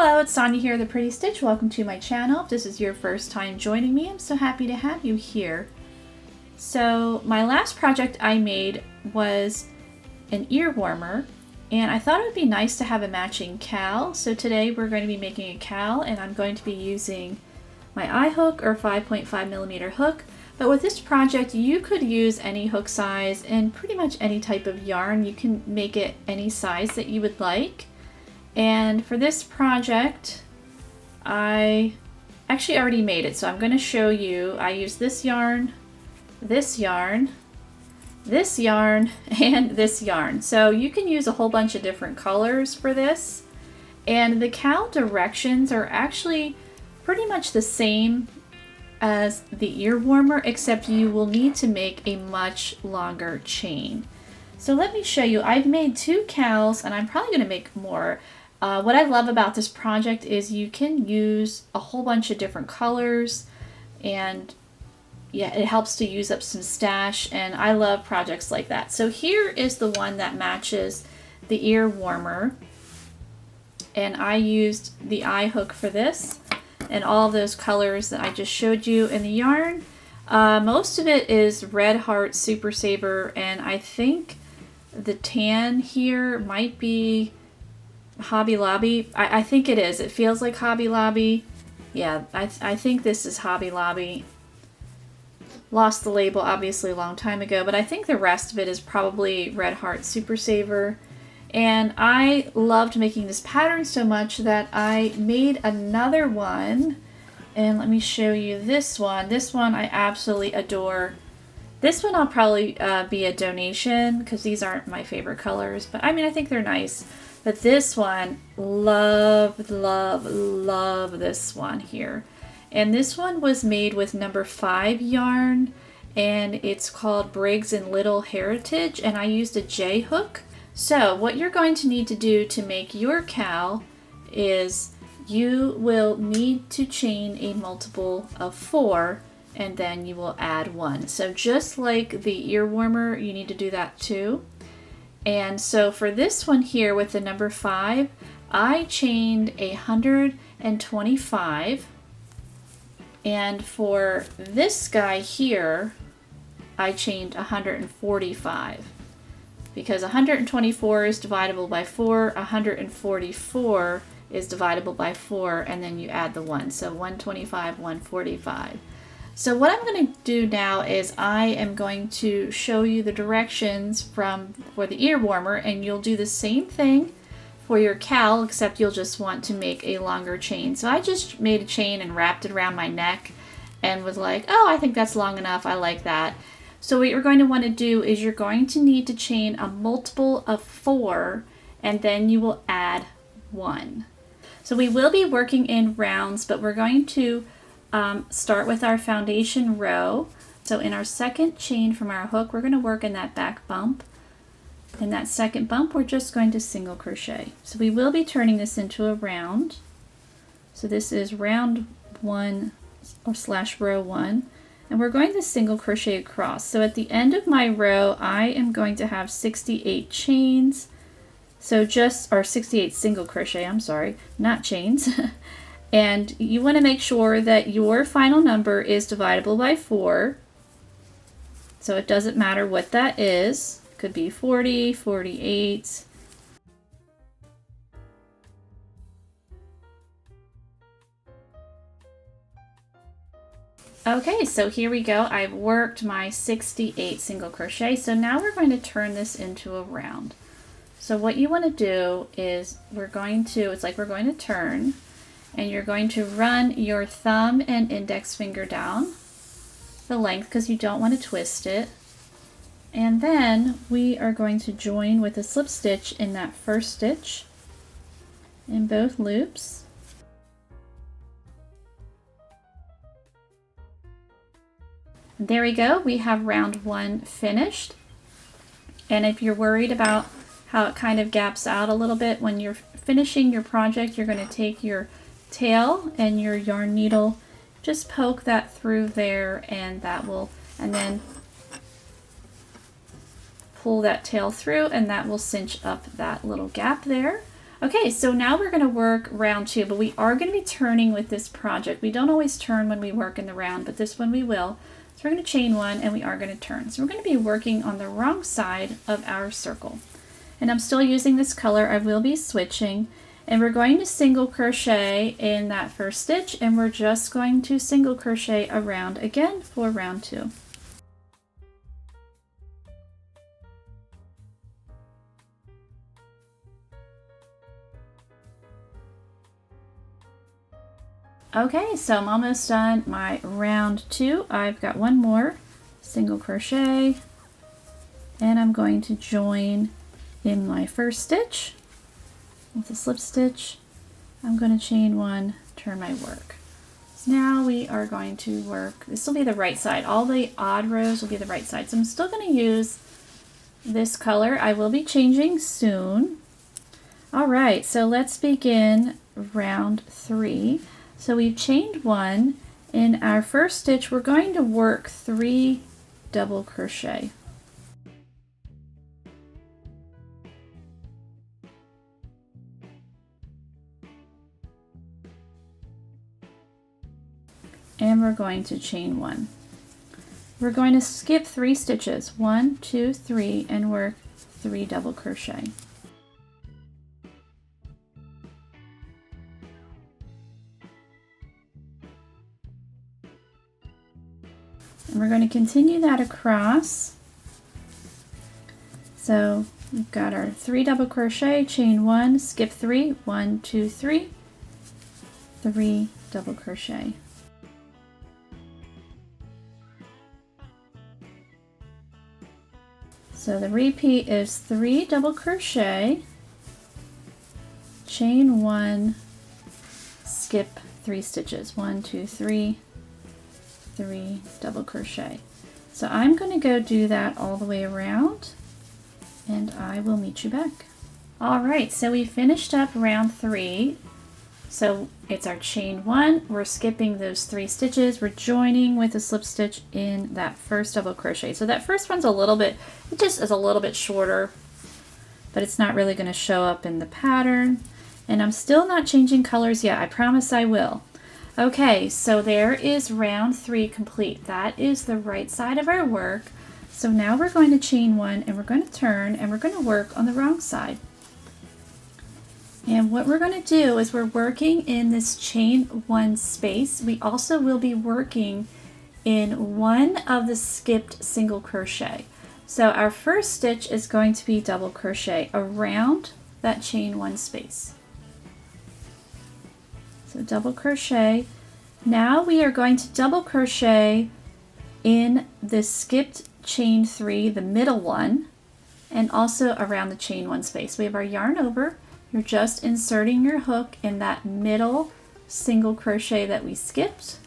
Hello, it's Sonia here, the Pretty Stitch. Welcome to my channel. If this is your first time joining me, I'm so happy to have you here. So my last project I made was an ear warmer, and I thought it would be nice to have a matching cowl. So today we're going to be making a cowl, and I'm going to be using my eye hook or 5.5mm hook. But with this project, you could use any hook size and pretty much any type of yarn. You can make it any size that you would like. And for this project, I actually already made it, so I'm going to show you. I used this yarn, this yarn, this yarn, and this yarn. So you can use a whole bunch of different colors for this. And the cowl directions are actually pretty much the same as the ear warmer, except you will need to make a much longer chain. So let me show you. I've made 2 cowls, and I'm probably going to make more. What I love about this project is you can use a whole bunch of different colors, and yeah, it helps to use up some stash, and I love projects like that. So here is the one that matches the ear warmer, and I used the eye hook for this and all of those colors that I just showed you. In the yarn, most of it is Red Heart Super Saver, and I think the tan here might be Hobby Lobby. I think it is. It feels like Hobby Lobby. Yeah, I think this is Hobby Lobby. Lost the label obviously a long time ago, but I think the rest of it is probably Red Heart Super Saver. And I loved making this pattern so much that I made another one. And let me show you this one. This one I absolutely adore. This one I'll probably be a donation because these aren't my favorite colors, but I mean, I think they're nice. But this one, love, love, love this one here. And this one was made with number 5 yarn, and it's called Briggs & Little Heritage, and I used a J hook. So what you're going to need to do to make your cowl is you will need to chain a multiple of 4, and then you will add 1. So just like the ear warmer, you need to do that too. And so for this one here with the number 5, I chained 125. And for this guy here, I chained 145. Because 124 is divisible by 4, 144 is divisible by 4, and then you add the 1. So 125, 145. So what I'm going to do now is I am going to show you the directions for the ear warmer, and you'll do the same thing for your cowl, except you'll just want to make a longer chain. So I just made a chain and wrapped it around my neck and was like, oh, I think that's long enough. I like that. So what you're going to want to do is you're going to need to chain a multiple of 4, and then you will add 1. So we will be working in rounds, but we're going to start with our foundation row. So in our second chain from our hook, we're going to work in that back bump. In that second bump, we're just going to single crochet. So we will be turning this into a round. So this is round 1 or / row 1, and we're going to single crochet across. So at the end of my row, I am going to have 68 chains. So or 68 single crochet, I'm sorry, not chains. And you want to make sure that your final number is divisible by 4. So it doesn't matter what that is. It could be 40, 48. Okay, so here we go. I've worked my 68 single crochet. So now we're going to turn this into a round. So what you want to do is it's like we're going to turn, and you're going to run your thumb and index finger down the length because you don't want to twist it. And then we are going to join with a slip stitch in that first stitch in both loops. There we go. We have round 1 finished. And if you're worried about how it kind of gaps out a little bit when you're finishing your project, you're going to take your tail and your yarn needle, just poke that through there, and then pull that tail through, and that will cinch up that little gap there. Okay, so now we're going to work round 2, but we are going to be turning with this project. We don't always turn when we work in the round, but this one we will. So we're going to chain 1 and we are going to turn. So we're going to be working on the wrong side of our circle. And I'm still using this color. I will be switching. And we're going to single crochet in that first stitch, and we're just going to single crochet around again for round 2. Okay, so I'm almost done my round 2. I've got one more single crochet, and I'm going to join in my first stitch with a slip stitch. I'm going to chain 1, turn my work. So now we are going to work, this will be the right side. All the odd rows will be the right side. So I'm still going to use this color. I will be changing soon. All right, so let's begin round 3. So we've chained 1. In our first stitch, we're going to work 3 double crochet. And we're going to chain 1. We're going to skip 3 stitches, 1, 2, 3, and work 3 double crochet. And we're going to continue that across. So we've got our 3 double crochet, chain 1, skip 3, 1, 2, 3, 3 double crochet. So the repeat is 3 double crochet, chain 1, skip 3 stitches, 1, 2, 3, 3 double crochet. So I'm going to go do that all the way around, and I will meet you back. All right, so we finished up round 3. So it's our chain 1, we're skipping those 3 stitches, we're joining with a slip stitch in that first double crochet. So that first one's a little bit, it just is a little bit shorter, but it's not really going to show up in the pattern. And I'm still not changing colors yet, I promise I will. Okay, so there is round 3 complete. That is the right side of our work. So now we're going to chain 1 and we're going to turn and we're going to work on the wrong side. And what we're going to do is we're working in this chain 1 space. We also will be working in one of the skipped single crochet. So our first stitch is going to be double crochet around that chain 1 space. So double crochet. Now we are going to double crochet in the skipped chain 3, the middle one, and also around the chain 1 space. We have our yarn over. You're just inserting your hook in that middle single crochet that we skipped,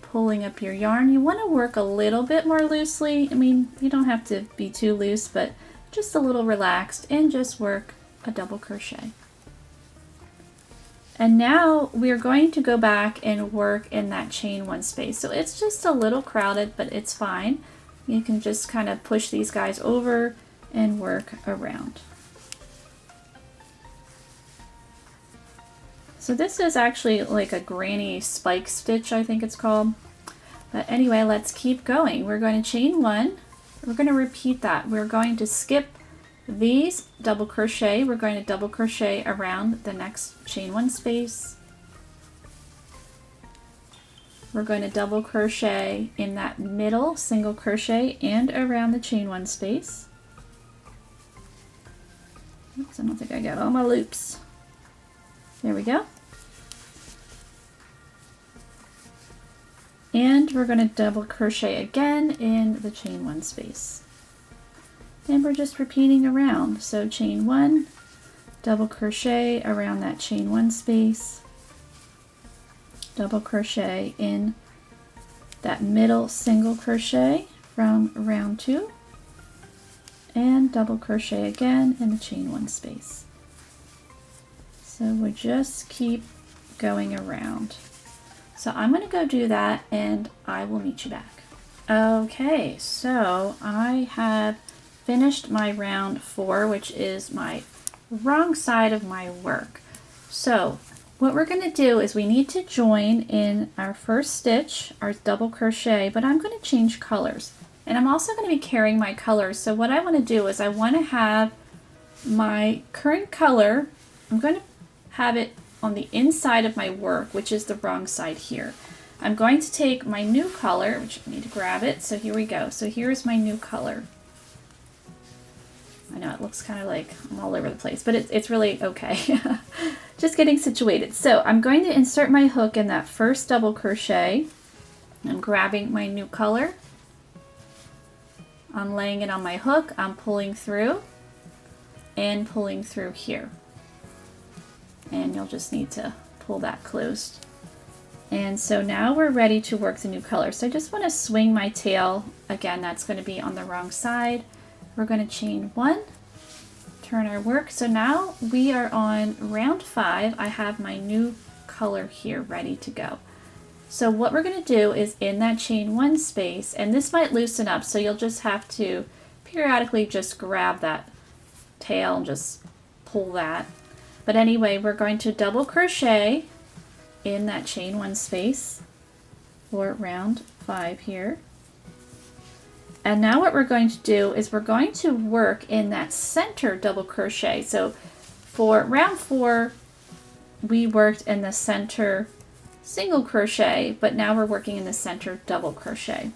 pulling up your yarn. You want to work a little bit more loosely. I mean, you don't have to be too loose, but just a little relaxed, and just work a double crochet. And now we're going to go back and work in that chain 1 space. So it's just a little crowded, but it's fine. You can just kind of push these guys over and work around. So this is actually like a granny spike stitch, I think it's called. But anyway, let's keep going. We're going to chain 1. We're going to repeat that. We're going to skip these double crochet. We're going to double crochet around the next chain 1 space. We're going to double crochet in that middle single crochet and around the chain 1 space. Oops, I don't think I got all my loops. There we go. And we're going to double crochet again in the chain 1 space. And we're just repeating around. So chain 1, double crochet around that chain 1 space, double crochet in that middle single crochet from round 2, and double crochet again in the chain 1 space. So we just keep going around. So I'm going to go do that and I will meet you back. Okay, so I have finished my round 4, which is my wrong side of my work. So what we're going to do is we need to join in our first stitch, our double crochet, but I'm going to change colors. And I'm also going to be carrying my colors. So what I want to do is I want to have my current color, I'm going to have it on the inside of my work, which is the wrong side here. I'm going to take my new color, which I need to grab it. So here we go. So here's my new color. I know it looks kind of like I'm all over the place, but it's really okay. Just getting situated. So I'm going to insert my hook in that first double crochet. I'm grabbing my new color. I'm laying it on my hook. I'm pulling through and pulling through here. And you'll just need to pull that closed. And so now we're ready to work the new color. So I just want to swing my tail. Again, that's going to be on the wrong side. We're going to chain 1, turn our work. So now we are on round 5. I have my new color here ready to go. So what we're going to do is in that chain 1 space, and this might loosen up, so you'll just have to periodically just grab that tail and just pull that. But anyway, we're going to double crochet in that chain 1 space for round 5 here. And now what we're going to do is we're going to work in that center double crochet. So for round 4, we worked in the center single crochet, but now we're working in the center double crochet.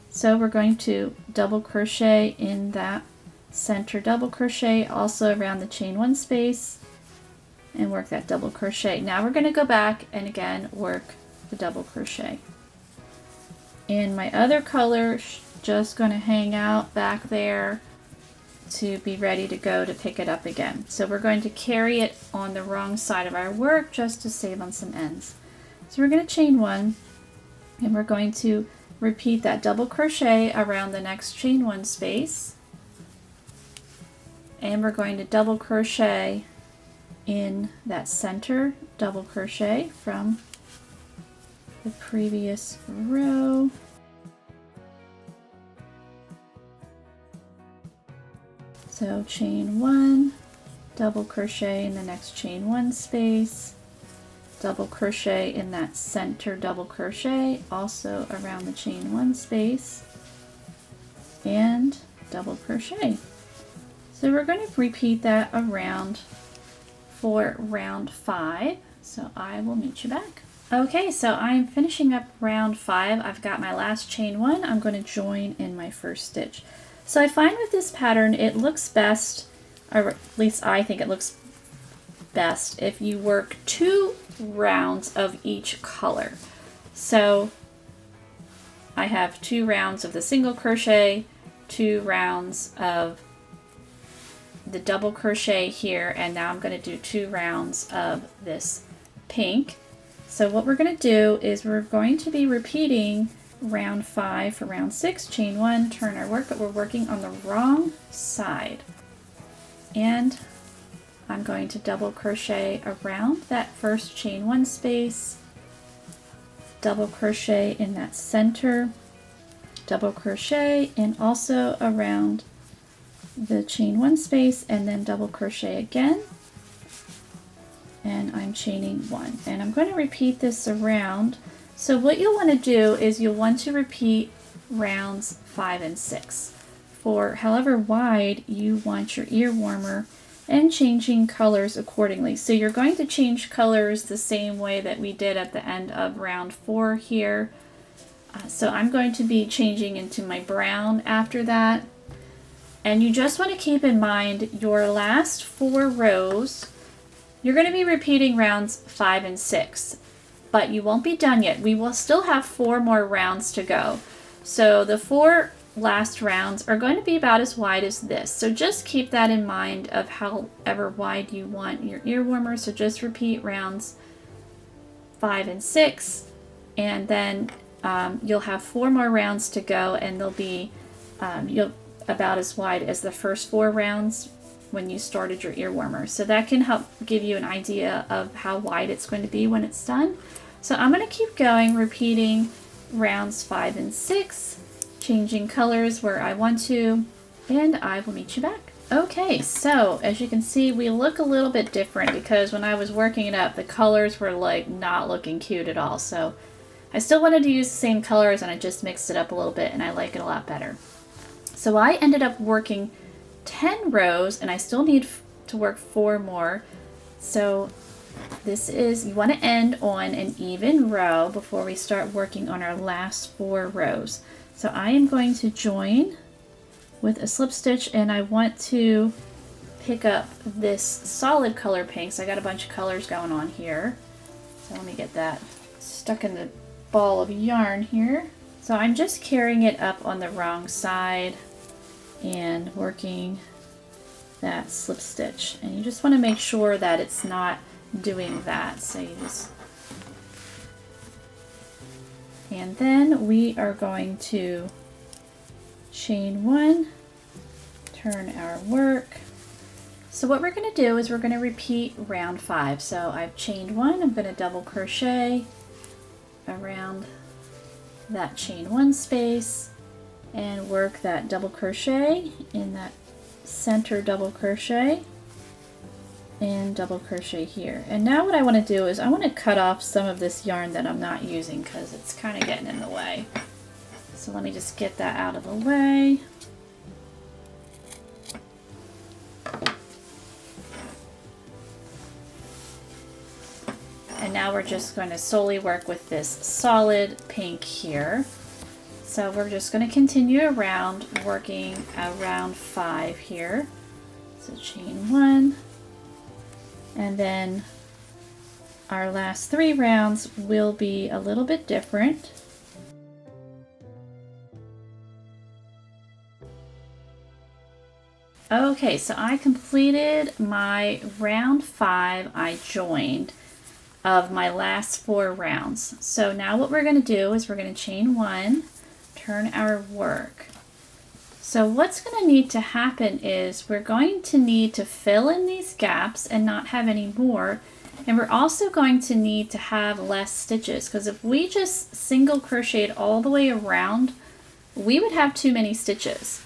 So we're going to double crochet in that center double crochet, also around the chain 1 space, and work that double crochet. Now we're going to go back and again work the double crochet. And my other color just going to hang out back there to be ready to go to pick it up again. So we're going to carry it on the wrong side of our work just to save on some ends. So we're going to chain 1 and we're going to repeat that double crochet around the next chain 1 space, and we're going to double crochet in that center double crochet from the previous row. So chain 1, double crochet in the next chain 1 space, double crochet in that center double crochet, also around the chain 1 space, and double crochet. So we're going to repeat that around for round 5. So I will meet you back. Okay, so I'm finishing up round 5. I've got my last chain 1. I'm going to join in my first stitch. So I find with this pattern it looks best, or at least I think it looks best, if you work 2 rounds of each color. So I have 2 rounds of the single crochet, 2 rounds of the double crochet here, and now I'm going to do 2 rounds of this pink. So what we're going to do is we're going to be repeating round 5 for round 6, chain 1, turn our work, but we're working on the wrong side. And I'm going to double crochet around that first chain 1 space, double crochet in that center, double crochet, and also around the chain 1 space, and then double crochet again, and I'm chaining 1. And I'm going to repeat this around. So what you'll want to do is you'll want to repeat rounds 5 and 6 for however wide you want your ear warmer, and changing colors accordingly. So you're going to change colors the same way that we did at the end of round 4 here. So I'm going to be changing into my brown after that. And you just want to keep in mind your last 4 rows, you're going to be repeating rounds 5 and 6, but you won't be done yet. We will still have 4 more rounds to go. So the 4 last rounds are going to be about as wide as this. So just keep that in mind of however wide you want your ear warmer. So just repeat rounds 5 and 6, and then you'll have 4 more rounds to go, and they'll be about as wide as the first 4 rounds when you started your ear warmer. So that can help give you an idea of how wide it's going to be when it's done. So I'm going to keep going, repeating rounds 5 and 6, changing colors where I want to, and I will meet you back. Okay, so as you can see, we look a little bit different because when I was working it up, the colors were like not looking cute at all. So I still wanted to use the same colors and I just mixed it up a little bit and I like it a lot better. So I ended up working 10 rows and I still need to work 4 more. So this is, you want to end on an even row before we start working on our last 4 rows. So I am going to join with a slip stitch and I want to pick up this solid color pink. So I got a bunch of colors going on here. So let me get that stuck in the ball of yarn here. So I'm just carrying it up on the wrong side and working that slip stitch. And you just want to make sure that it's not doing that. So you just, and then we are going to chain 1, turn our work. So what we're going to do is we're going to repeat round 5. So I've chained 1, I'm going to double crochet around that chain 1 space and work that double crochet in that center double crochet and double crochet here. And now what I want to do is I want to cut off some of this yarn that I'm not using because it's kind of getting in the way. So let me just get that out of the way. And now we're just going to solely work with this solid pink here. So we're just going to continue around working around 5 here. So chain 1, and then our last 3 rounds will be a little bit different. Okay, so I completed my round 5 I joined of my last 4 rounds. So now what we're going to do is we're going to chain 1, turn our work. So what's going to need to happen is we're going to need to fill in these gaps and not have any more. And we're also going to need to have less stitches because if we just single crocheted all the way around, we would have too many stitches.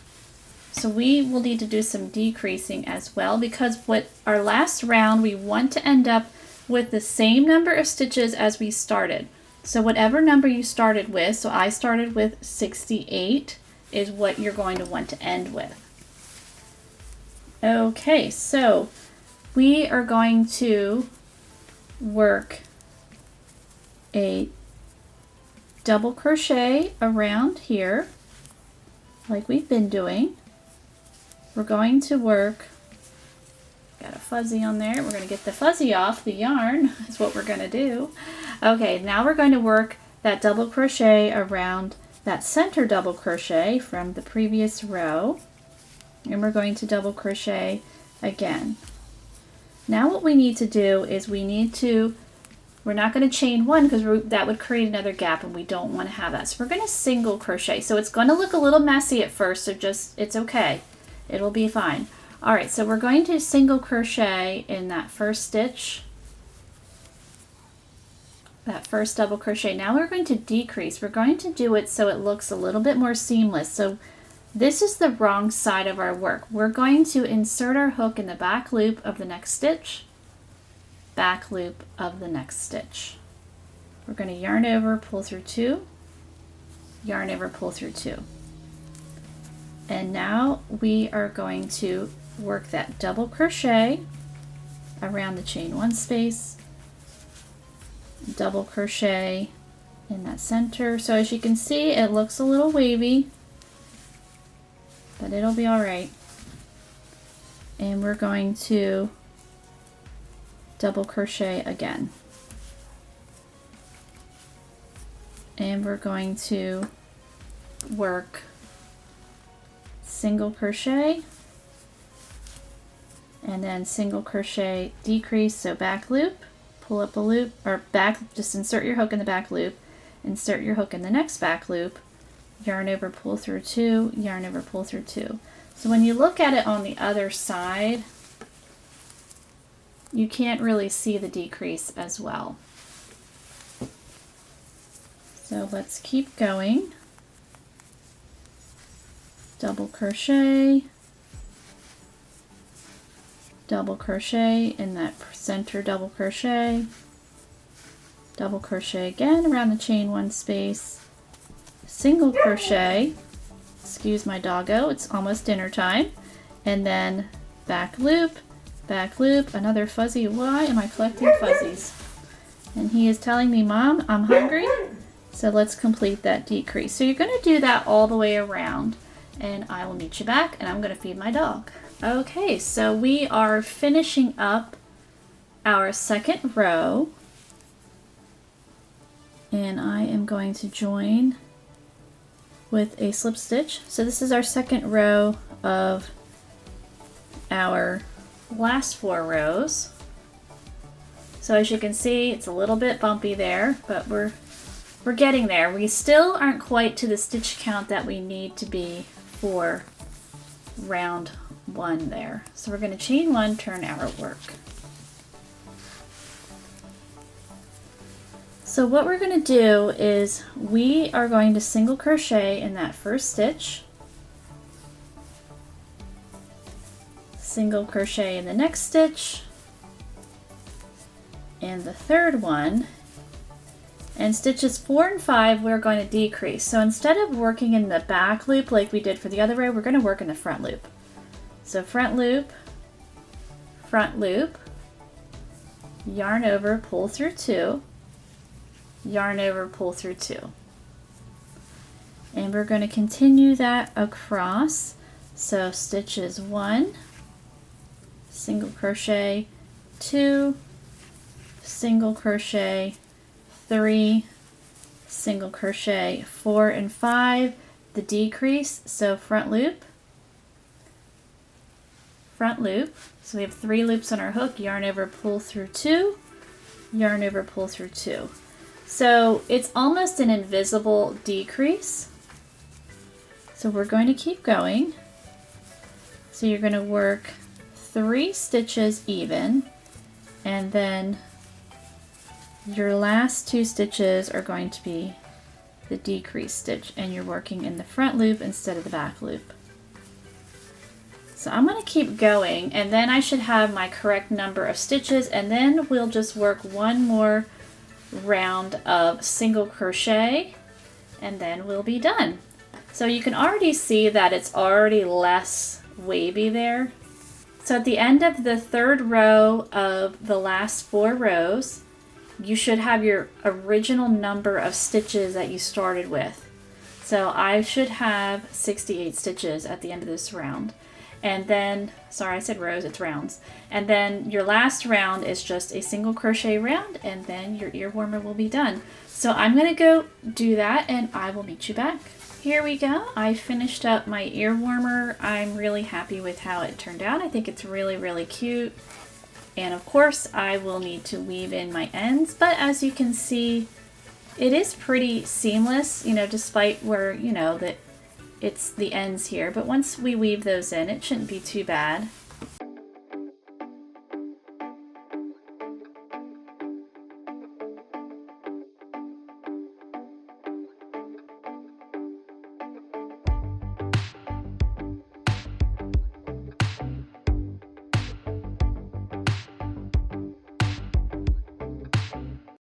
So we will need to do some decreasing as well because what our last round we want to end up with the same number of stitches as we started. So whatever number you started with, so I started with 68, is what you're going to want to end with. Okay, so we are going to work a double crochet around here like we've been doing. We're going to work, got a fuzzy on there, we're going to get the fuzzy off the yarn, that's what we're going to do. Okay, now we're going to work that double crochet around that center double crochet from the previous row, and we're going to double crochet again. Now what we need to do is we're not going to chain 1 because that would create another gap and we don't want to have that. So we're going to single crochet. So it's going to look a little messy at first, so it's okay. It'll be fine. Alright, so we're going to single crochet in that first stitch, that first double crochet. Now we're going to decrease. We're going to do it so it looks a little bit more seamless. So this is the wrong side of our work. We're going to insert our hook in the back loop of the next stitch, back loop of the next stitch. We're going to yarn over, pull through 2, yarn over, pull through 2. And now we are going to work that double crochet around the chain 1 space, double crochet in that center. So as you can see, it looks a little wavy, but it'll be all right. And we're going to double crochet again. And we're going to work single crochet and then single crochet decrease, so back loop, pull up a loop, or back, just insert your hook in the back loop, insert your hook in the next back loop, yarn over, pull through 2, yarn over, pull through 2. So when you look at it on the other side, you can't really see the decrease as well. So let's keep going. Double crochet, double crochet in that center double crochet again around the chain 1 space, single crochet, excuse my doggo, it's almost dinner time, and then back loop, another fuzzy. Why am I collecting fuzzies? And he is telling me, Mom, I'm hungry. So let's complete that decrease. So you're going to do that all the way around, and I will meet you back, and I'm going to feed my dog. Okay, so we are finishing up our second row, and I am going to join with a slip stitch. So this is our second row of our last 4 rows. So as you can see, it's a little bit bumpy there, but we're getting there. We still aren't quite to the stitch count that we need to be for round 1 there. So we're going to chain 1, turn our work. So what we're going to do is we are going to single crochet in that first stitch, single crochet in the next stitch, and the third one, and stitches 4 and 5 we're going to decrease. So instead of working in the back loop like we did for the other row, we're going to work in the front loop. So front loop, yarn over, pull through 2, yarn over, pull through 2. And we're going to continue that across. So stitches 1, single crochet, 2, single crochet, 3, single crochet, 4 and 5, the decrease. So front loop, so we have 3 loops on our hook, yarn over, pull through 2, yarn over, pull through 2. So it's almost an invisible decrease. So we're going to keep going. So you're going to work 3 stitches even, and then your last 2 stitches are going to be the decrease stitch, and you're working in the front loop instead of the back loop. So I'm going to keep going, and then I should have my correct number of stitches, and then we'll just work 1 more round of single crochet, and then we'll be done. So you can already see that it's already less wavy there. So at the end of the 3rd row of the last 4 rows, you should have your original number of stitches that you started with. So I should have 68 stitches at the end of this round. And then, sorry I said rows, it's rounds. And then your last round is just a single crochet round, and then your ear warmer will be done. So I'm going to go do that, and I will meet you back. Here we go. I finished up my ear warmer. I'm really happy with how it turned out. I think it's really, really cute. And of course, I will need to weave in my ends, but as you can see, it is pretty seamless, you know, despite where, you know, that it's the ends here. But once we weave those in, it shouldn't be too bad.